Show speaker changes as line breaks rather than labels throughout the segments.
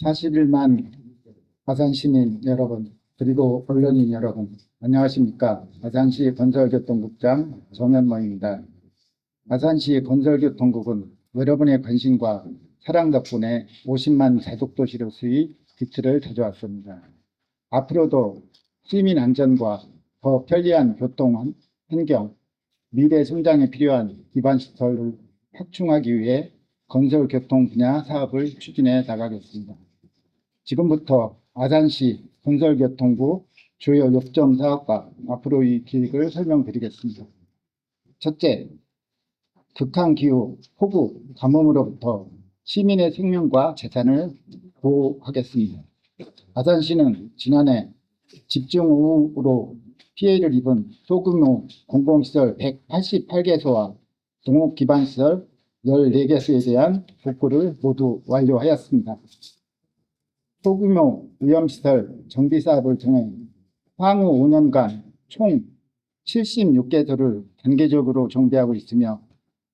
41만 아산 시민 여러분, 그리고 언론인 여러분, 안녕하십니까. 아산시 건설교통국장 정현모입니다. 아산시 건설교통국은 여러분의 관심과 사랑 덕분에 50만 자족도시로서의 빛을 다져왔습니다. 앞으로도 시민 안전과 더 편리한 교통 환경, 미래 성장에 필요한 기반시설을 확충하기 위해 건설교통 분야 사업을 추진해 나가겠습니다. 지금부터 아산시 건설교통부 주요 역점 사업과 앞으로의 계획을 설명드리겠습니다. 첫째, 극한기후, 폭우, 가뭄으로부터 시민의 생명과 재산을 보호하겠습니다. 아산시는 지난해 집중호우로 피해를 입은 소규모 공공시설 188개소와 농업기반시설 14개소에 대한 복구를 모두 완료하였습니다. 소규모 위험시설 정비사업을 통해 향후 5년간 총 76개소를 단계적으로 정비하고 있으며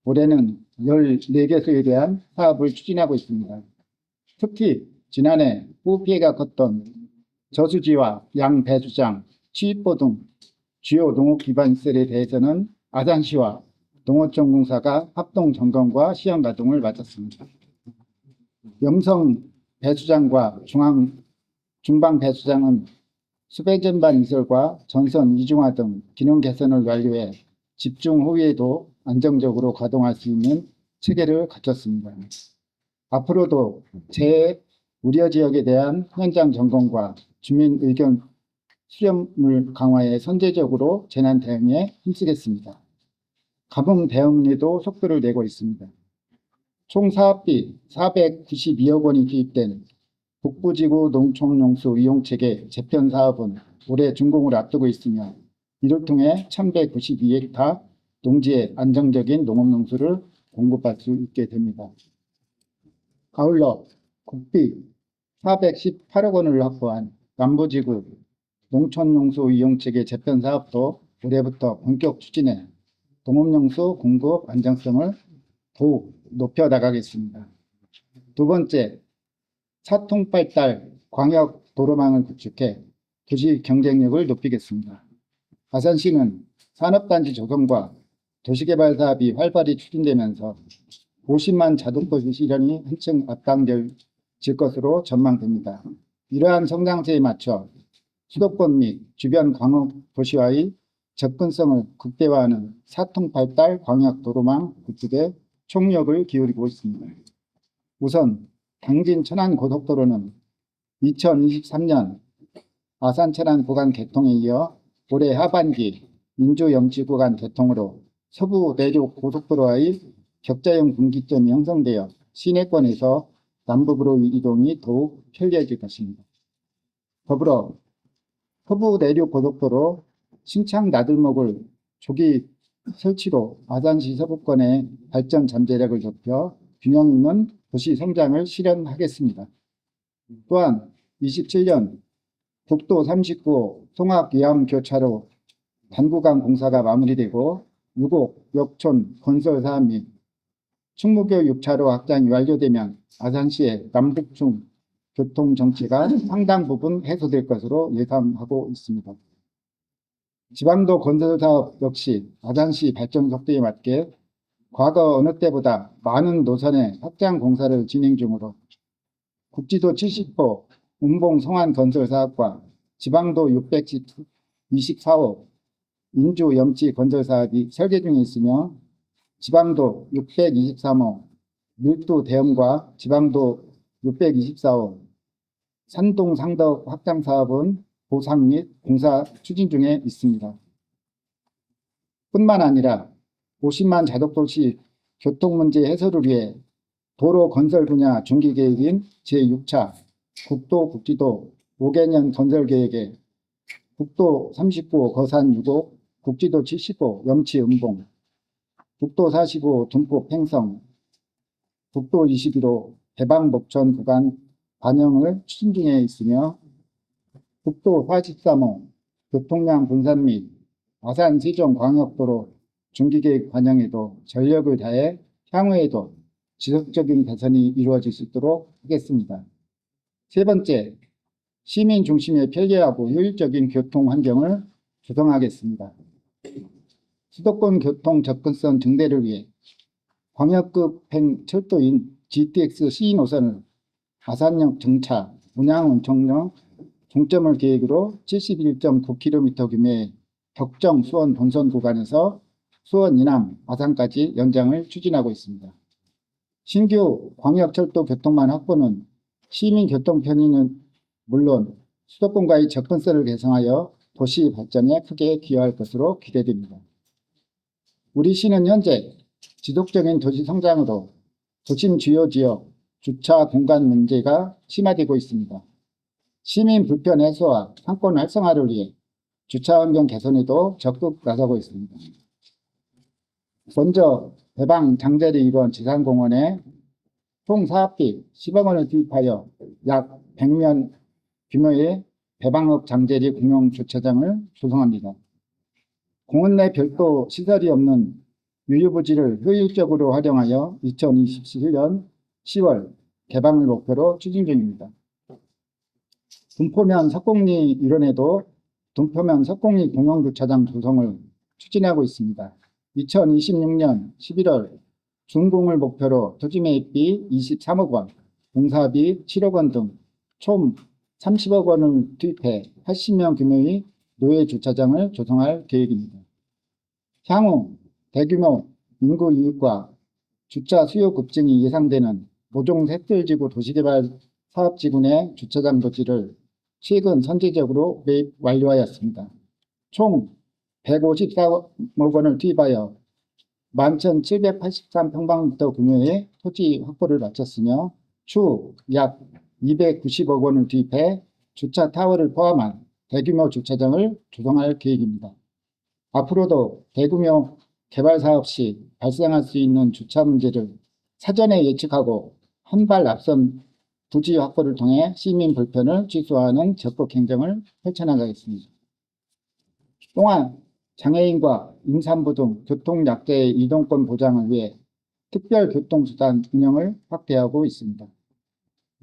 올해는 14개소에 대한 사업을 추진하고 있습니다. 특히 지난해 후피해가 컸던 저수지와 양배수장, 취입보 등 주요 농업기반시설에 대해서는 아산시와 농어촌공사가 합동점검과 시험가동을 마쳤습니다. 염성 배수장과 중방 배수장은 수배전반 이설과 전선 이중화 등 기능 개선을 완료해 집중 호위에도 안정적으로 가동할 수 있는 체계를 갖췄습니다. 앞으로도 재해 우려 지역에 대한 현장 점검과 주민 의견 수렴을 강화해 선제적으로 재난 대응에 힘쓰겠습니다. 가뭄 대응에도 속도를 내고 있습니다. 총 사업비 492억 원이 투입된 북부지구 농촌용수 이용체계 재편 사업은 올해 준공을 앞두고 있으며 이를 통해 1192헥타 농지에 안정적인 농업용수를 공급할 수 있게 됩니다. 아울러 국비 418억 원을 확보한 남부지구 농촌용수 이용체계 재편 사업도 올해부터 본격 추진해 농업용수 공급 안정성을 더욱 높여 나가겠습니다. 두 번째, 사통팔달 광역 도로망을 구축해 도시 경쟁력을 높이겠습니다. 아산시는 산업단지 조성과 도시개발 사업이 활발히 추진되면서 50만 자동도시 실현이 한층 앞당겨질 것으로 전망됩니다. 이러한 성장세에 맞춰 수도권 및 주변 광역 도시와의 접근성을 극대화하는 사통팔달 광역 도로망 구축에 총력을 기울이고 있습니다. 우선 당진 천안 고속도로는 2023년 아산 천안 구간 개통에 이어 올해 하반기 인주 염치 구간 개통으로 서부 내륙 고속도로와의 격자형 분기점이 형성되어 시내권에서 남북으로 이동이 더욱 편리해질 것입니다. 더불어 서부 내륙 고속도로 신창 나들목을 조기 설치로 아산시 서부권의 발전 잠재력을 좁혀 균형 있는 도시 성장을 실현하겠습니다. 또한 27년 국도 39호 송악위암교차로 단구간 공사가 마무리되고 6호 역촌 건설 사업 및 충무교 6차로 확장이 완료되면 아산시의 남북중 교통 정체가 상당 부분 해소될 것으로 예상하고 있습니다. 지방도 건설 사업 역시 아산시 발전 속도에 맞게 과거 어느 때보다 많은 노선의 확장 공사를 진행 중으로 국지도 70호 운봉 성안 건설 사업과 지방도 624호 인주 염치 건설 사업이 설계 중에 있으며 지방도 623호 밀도 대음과 지방도 624호 산동 상덕 확장 사업은 보상 및 공사 추진 중에 있습니다. 뿐만 아니라 50만 자족도시 교통문제 해소를 위해 도로 건설 분야 중기계획인 제6차 국도 국지도 5개년 건설계획에 국도 39호 거산 6호 국지도 70호 염치 음봉 국도 45호 둔포 팽성 국도 21호 대방 목천 구간 반영을 추진 중에 있으며 국도 43호 교통량 분산 및 아산 세종 광역도로 중기계획 반영에도 전력을 다해 향후에도 지속적인 개선이 이루어질 수 있도록 하겠습니다. 세 번째, 시민 중심의 편리하고 효율적인 교통 환경을 조성하겠습니다. 수도권 교통 접근성 증대를 위해 광역급행 철도인 GTX C 노선을 아산역 정차, 운양 운송용 종점을 계획으로 71.9km 규모의 덕정 수원 본선 구간에서 수원 이남 아산까지 연장을 추진하고 있습니다. 신규 광역철도 교통망 확보는 시민 교통 편의는 물론 수도권과의 접근성을 개선하여 도시 발전에 크게 기여할 것으로 기대됩니다. 우리 시는 현재 지속적인 도시 성장으로 도심 주요 지역 주차 공간 문제가 심화되고 있습니다. 시민 불편 해소와 상권 활성화를 위해 주차 환경 개선에도 적극 나서고 있습니다. 먼저 대방 장제리 일원 지산공원에 총 사업비 10억 원을 투입하여 약 100면 규모의 배방읍 장제리 공용 주차장을 조성합니다. 공원 내 별도 시설이 없는 유휴부지를 효율적으로 활용하여 2027년 10월 개방을 목표로 추진 중입니다. 둔포면 석곡리 일원에도 둔포면 석곡리 공용주차장 조성을 추진하고 있습니다. 2026년 11월 준공을 목표로 토지매입비 23억 원, 공사비 7억 원 등 총 30억 원을 투입해 80명 규모의 노예주차장을 조성할 계획입니다. 향후 대규모 인구 유입과 주차 수요 급증이 예상되는 모종 셋들지구 도시개발 사업지구 내 주차장 토지를 최근 선제적으로 매입 완료하였습니다. 총 154억 원을 투입하여 11,783평방미터 규모의 토지 확보를 마쳤으며 추후 약 290억 원을 투입해 주차 타워를 포함한 대규모 주차장을 조성할 계획입니다. 앞으로도 대규모 개발 사업 시 발생할 수 있는 주차 문제를 사전에 예측하고 한 발 앞선 부지 확보를 통해 시민 불편을 최소화하는 적극 행정을 펼쳐나가겠습니다. 또한 장애인과 임산부 등 교통약자의 이동권 보장을 위해 특별교통수단 운영을 확대하고 있습니다.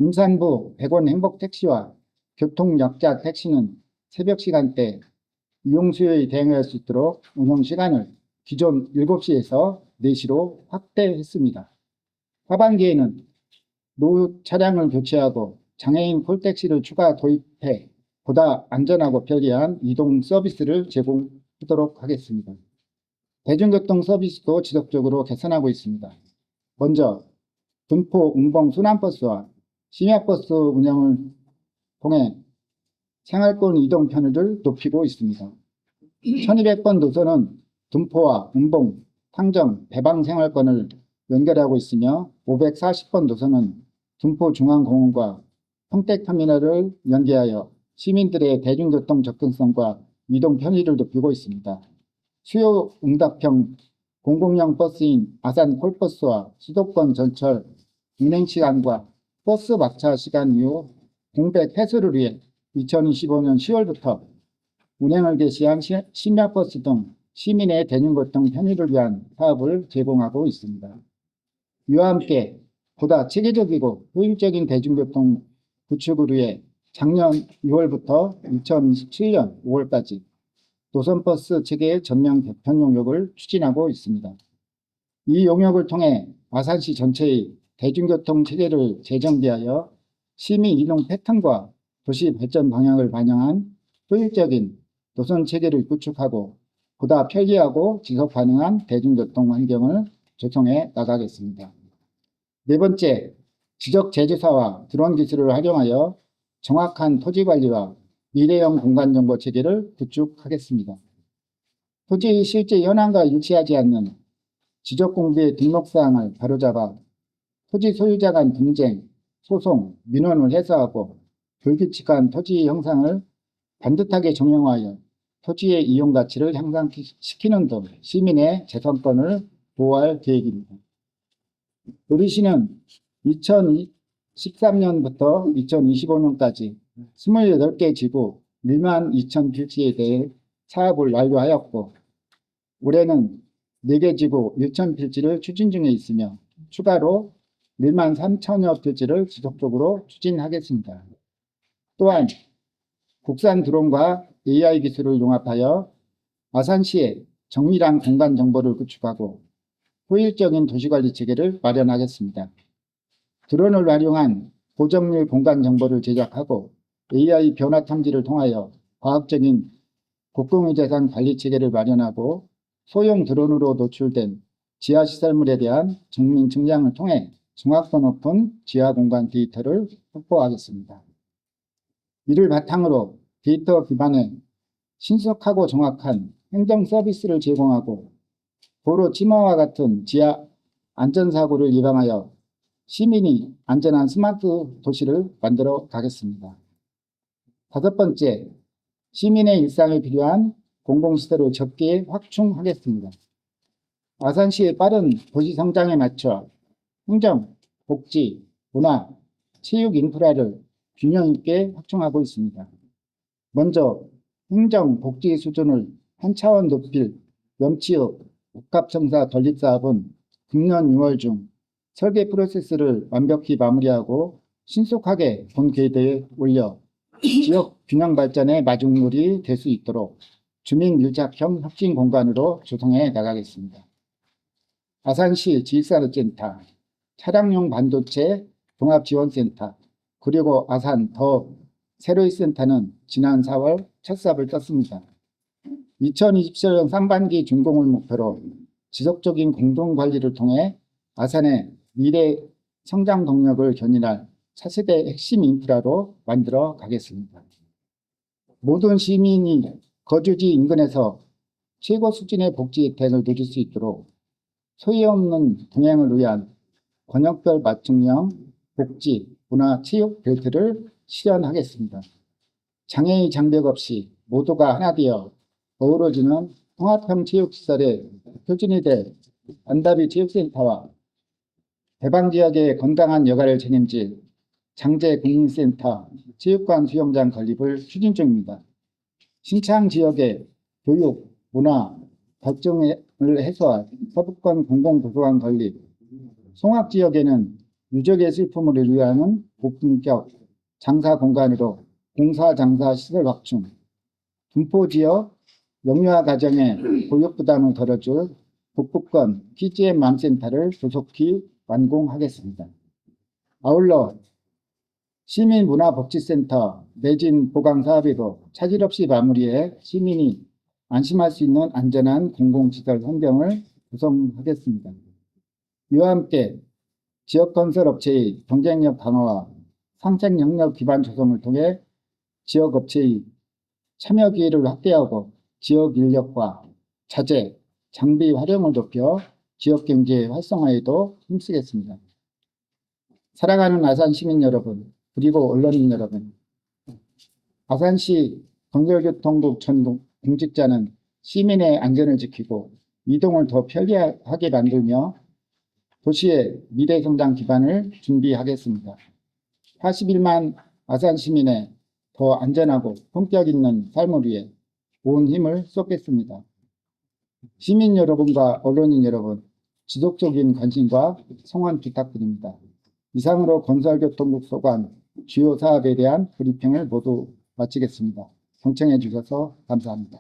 임산부 100원 행복택시와 교통약자 택시는 새벽 시간대 이용 수요에 대응할 수 있도록 운영 시간을 기존 7시에서 4시로 확대했습니다. 하반기에는 노후 차량을 교체하고 장애인 콜택시를 추가 도입해 보다 안전하고 편리한 이동 서비스를 제공하도록 하겠습니다. 대중교통 서비스도 지속적으로 개선하고 있습니다. 먼저 둔포 웅봉 순환버스와 심야버스 운영을 통해 생활권 이동 편의를 높이고 있습니다. 1200번 노선은 둔포와 웅봉, 탕정, 배방 생활권을 연결하고 있으며 540번 노선은 둔포중앙공원과 평택터미널을 연계하여 시민들의 대중교통 접근성과 이동 편의를 높이고 있습니다. 수요 응답형 공공형 버스인 아산 콜버스와 수도권 전철 운행 시간과 버스 막차 시간 이후 공백 해소를 위해 2025년 10월부터 운행을 개시한 심야버스 등 시민의 대중교통 편의를 위한 사업을 제공하고 있습니다. 이와 함께 보다 체계적이고 효율적인 대중교통 구축을 위해 작년 6월부터 2027년 5월까지 노선버스 체계의 전면 개편 용역을 추진하고 있습니다. 이 용역을 통해 아산시 전체의 대중교통 체계를 재정비하여 시민 이동 패턴과 도시 발전 방향을 반영한 효율적인 노선 체계를 구축하고 보다 편리하고 지속 가능한 대중교통 환경을 조성해 나가겠습니다. 네 번째, 지적 제조사와 드론 기술을 활용하여 정확한 토지 관리와 미래형 공간 정보 체계를 구축하겠습니다. 토지의 실제 현황과 일치하지 않는 지적 공부의 등록사항을 바로잡아 토지 소유자 간 분쟁, 소송, 민원을 해소하고 불규칙한 토지 형상을 반듯하게 정형화하여 토지의 이용 가치를 향상시키는 등 시민의 재산권을 보호할 계획입니다. 우리시는 2013년부터 2025년까지 28개 지구 1만 2천 필지에 대해 사업을 완료하였고 올해는 4개 지구 1천 필지를 추진 중에 있으며 추가로 1만 3천여 표지를 지속적으로 추진하겠습니다. 또한 국산 드론과 AI 기술을 융합하여 아산시에 정밀한 공간 정보를 구축하고 효율적인 도시관리 체계를 마련하겠습니다. 드론을 활용한 고점률 공간 정보를 제작하고 AI 변화 탐지를 통하여 과학적인 국공유재산 관리 체계를 마련하고 소형 드론으로 노출된 지하시설물에 대한 정밀 측량을 통해 정확도 높은 지하공간 데이터를 확보하겠습니다. 이를 바탕으로 데이터 기반의 신속하고 정확한 행정 서비스를 제공하고 도로 침하와 같은 지하 안전사고를 예방하여 시민이 안전한 스마트 도시를 만들어 가겠습니다. 5번째, 시민의 일상에 필요한 공공시설을 적기에 확충하겠습니다. 아산시의 빠른 도시 성장에 맞춰 행정, 복지, 문화, 체육 인프라를 균형 있게 확충하고 있습니다. 먼저 행정, 복지 수준을 한 차원 높일 염치읍 복합청사 건립사업은 금년 6월 중 설계 프로세스를 완벽히 마무리하고 신속하게 본 궤도에 올려 지역 균형 발전의 마중물이 될 수 있도록 주민 밀착형 혁신 공간으로 조성해 나가겠습니다. 아산시 지식산업센터, 차량용 반도체 종합지원센터, 그리고 아산 더 새로이 센터는 지난 4월 첫 삽을 떴습니다. 2027년 상반기 준공을 목표로 지속적인 공동관리를 통해 아산의 미래 성장 동력을 견인할 차세대 핵심 인프라로 만들어 가겠습니다. 모든 시민이 거주지 인근에서 최고 수준의 복지 혜택을 누릴 수 있도록 소위 없는 동행을 위한 권역별 맞춤형 복지, 문화, 체육 벨트를 실현하겠습니다. 장애의 장벽 없이 모두가 하나 되어 어우러지는 통합형 체육시설의 표준이 될 안다비 체육센터와 대방지역의 건강한 여가를 책임질 장제국민센터 체육관 수영장 건립을 추진 중입니다. 신창 지역의 교육, 문화, 발전을 해소할 서부권 공공도서관 건립, 송악 지역에는 유적의 슬픔을 위하는 고품격 장사 공간으로 공사장사 시설 확충, 분포 지역 영유아 가정의 교육 부담을 덜어줄 북부권 PGM 맘센터를 조속히 완공하겠습니다. 아울러 시민문화복지센터 매진 보강 사업에도 차질 없이 마무리해 시민이 안심할 수 있는 안전한 공공시설 환경을 구성하겠습니다. 이와 함께 지역건설업체의 경쟁력 강화와 상생 영역 기반 조성을 통해 지역업체의 참여 기회를 확대하고 지역 인력과 자재, 장비 활용을 높여 지역경제 활성화에도 힘쓰겠습니다. 사랑하는 아산 시민 여러분, 그리고 언론인 여러분, 아산시 건설교통국 전 공직자는 시민의 안전을 지키고 이동을 더 편리하게 만들며 도시의 미래 성장 기반을 준비하겠습니다. 81만 아산 시민의 더 안전하고 품격 있는 삶을 위해 온 힘을 쏟겠습니다. 시민 여러분과 언론인 여러분, 지속적인 관심과 성원 부탁드립니다. 이상으로 건설교통국 소관 주요 사업에 대한 브리핑을 모두 마치겠습니다. 경청해 주셔서 감사합니다.